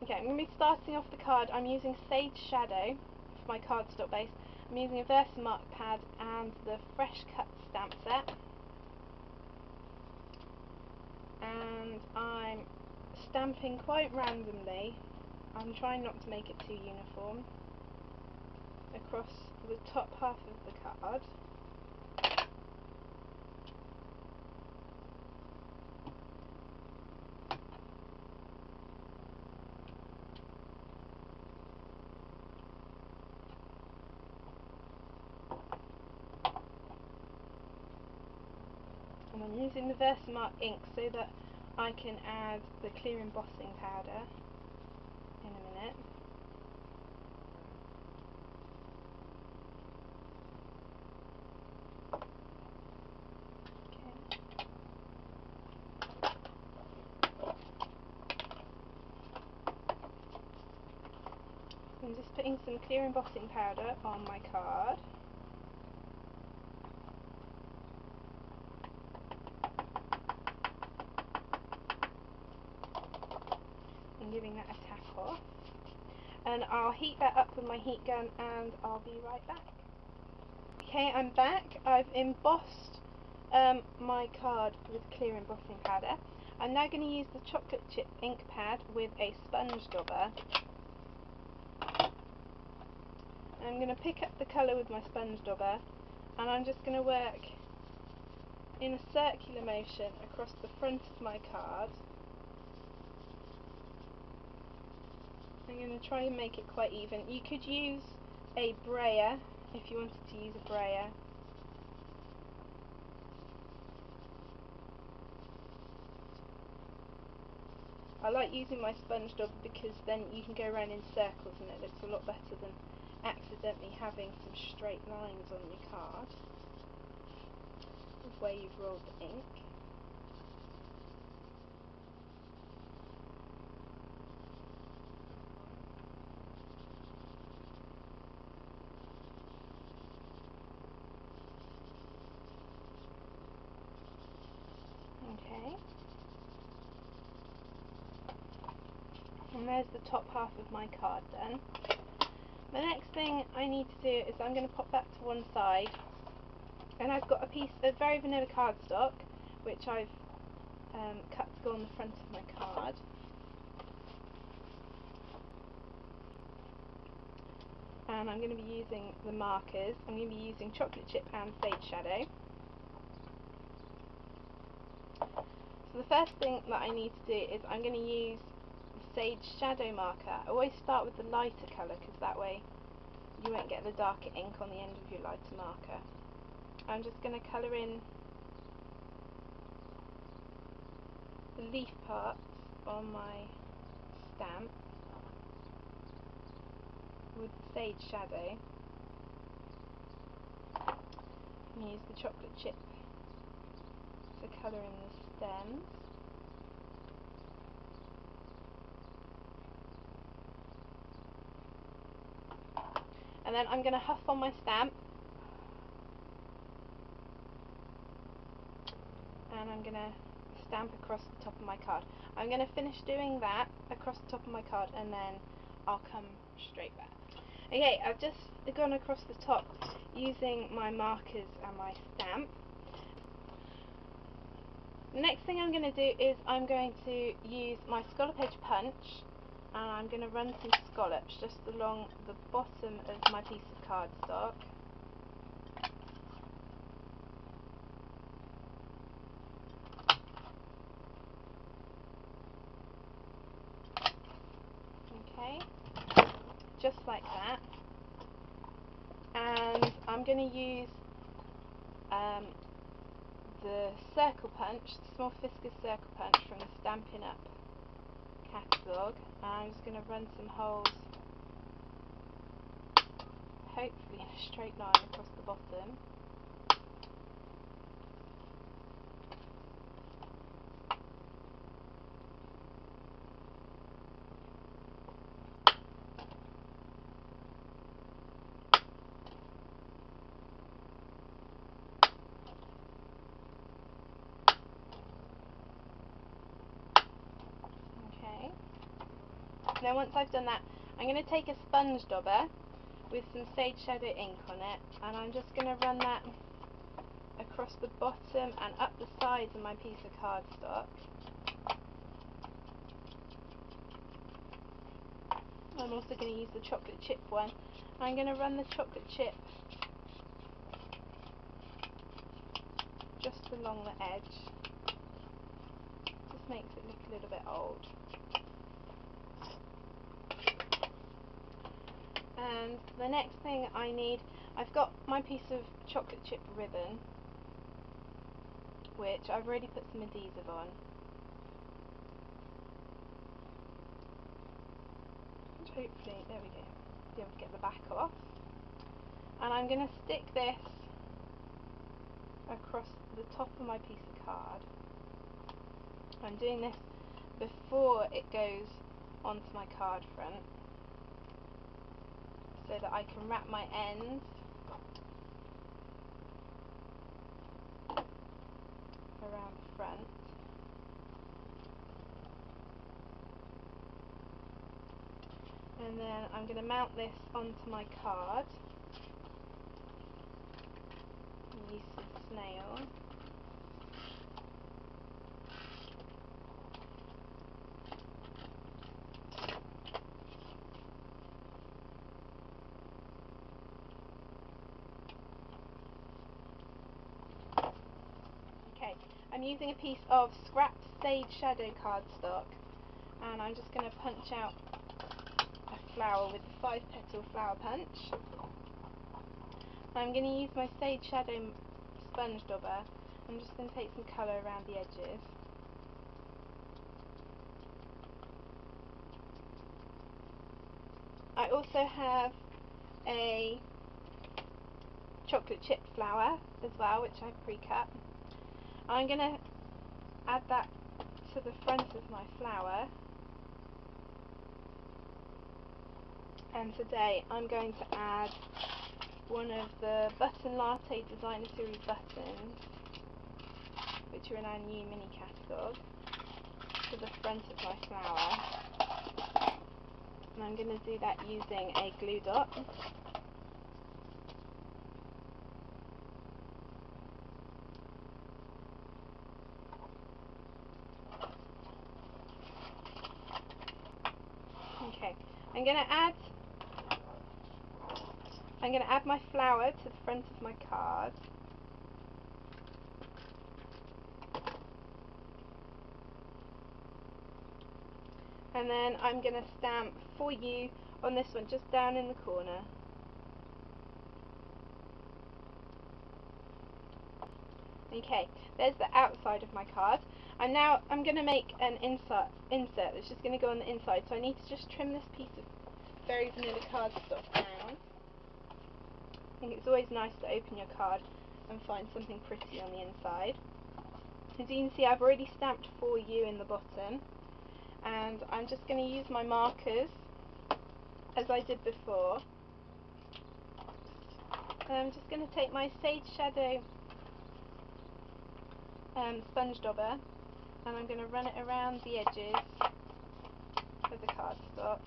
Okay, I'm going to be starting off the card. I'm using Sage Shadow for my cardstock base. I'm using a Versamark pad and the Fresh Cut stamp set. And I'm stamping quite randomly. I'm trying not to make it too uniform across the top half of the card. And I'm using the Versamark ink so that I can add the clear embossing powder in a minute. I'm just putting some clear embossing powder on my card. And giving that a tap off. And I'll heat that up with my heat gun and I'll be right back. Okay, I'm back. I've embossed my card with clear embossing powder. I'm now going to use the chocolate chip ink pad with a sponge dauber. I'm going to pick up the colour with my sponge dauber and I'm just going to work in a circular motion across the front of my card. I'm going to try and make it quite even. You could use a brayer if you wanted to use a brayer. I like using my sponge dauber because then you can go around in circles and it looks a lot better than accidentally having some straight lines on your card of where you've rolled the ink. Okay. And there's the top half of my card done. The next thing I need to do is I'm going to pop that to one side, and I've got a piece of very vanilla cardstock which I've cut to go on the front of my card. And I'm going to be using the markers. I'm going to be using chocolate chip and Sage Shadow. So the first thing that I need to do is I'm going to use the Sage Shadow marker. I always start with the lighter colour because that way you won't get the darker ink on the end of your lighter marker. I'm just going to colour in the leaf parts on my stamp with the Sage Shadow, and use the chocolate chip to colour in the stems. And then I'm going to huff on my stamp, and I'm going to stamp across the top of my card. I'm going to finish doing that across the top of my card and then I'll come straight back. Okay, I've just gone across the top using my markers and my stamp. The next thing I'm going to do is I'm going to use my scallop edge punch, and I'm going to run some scallops just along the bottom of my piece of cardstock. Okay, just like that. And I'm going to use the circle punch, the small viscous circle punch from the Stampin' Up catalogue. I'm just going to run some holes, hopefully in a straight line across the bottom. Now once I've done that, I'm going to take a sponge dauber with some Sage Shadow ink on it, and I'm just going to run that across the bottom and up the sides of my piece of cardstock. I'm also going to use the chocolate chip one. I'm going to run the chocolate chip just along the edge. Just makes it look a little bit old. And the next thing I need, I've got my piece of chocolate chip ribbon, which I've already put some adhesive on. Which hopefully, there we go, be able to get the back off. And I'm going to stick this across the top of my piece of card. I'm doing this before it goes onto my card front, so that I can wrap my ends around the front. And then I'm going to mount this onto my card and use some snail. Okay, I'm using a piece of scrapped Sage Shadow cardstock, and I'm just going to punch out a flower with the 5-petal flower punch. I'm going to use my Sage Shadow sponge dauber. I'm just going to take some colour around the edges. I also have a chocolate chip flower as well, which I've pre-cut. I'm going to add that to the front of my flower, and today I'm going to add one of the Button Latte Designer Series buttons, which are in our new mini catalogue, to the front of my flower. And I'm going to do that using a glue dot. Okay, I'm going to add my flower to the front of my card. And then I'm going to stamp "For You" on this one, just down in the corner. Okay, there's the outside of my card. And now I'm going to make an insert that's just going to go on the inside. So I need to just trim this piece of very vanilla cardstock down. I think it's always nice to open your card and find something pretty on the inside. As you can see, I've already stamped "For You" in the bottom, and I'm just going to use my markers as I did before. And I'm just going to take my Sage Shadow sponge dauber, and I'm going to run it around the edges of the cardstock.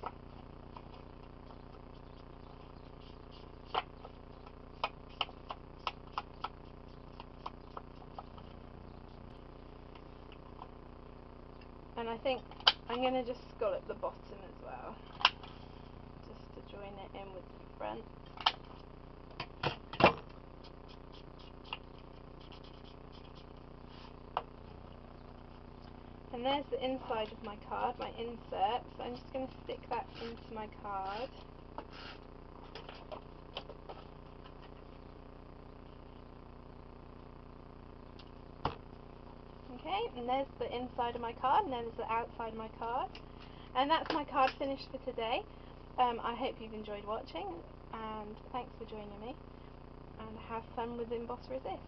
And I think I'm going to just scallop the bottom as well, just to join it in with the front. And there's the inside of my card, my insert, so I'm just going to stick that into my card. Okay, and there's the inside of my card, and there's the outside of my card. And that's my card finished for today. I hope you've enjoyed watching, and thanks for joining me, and have fun with Emboss Resist.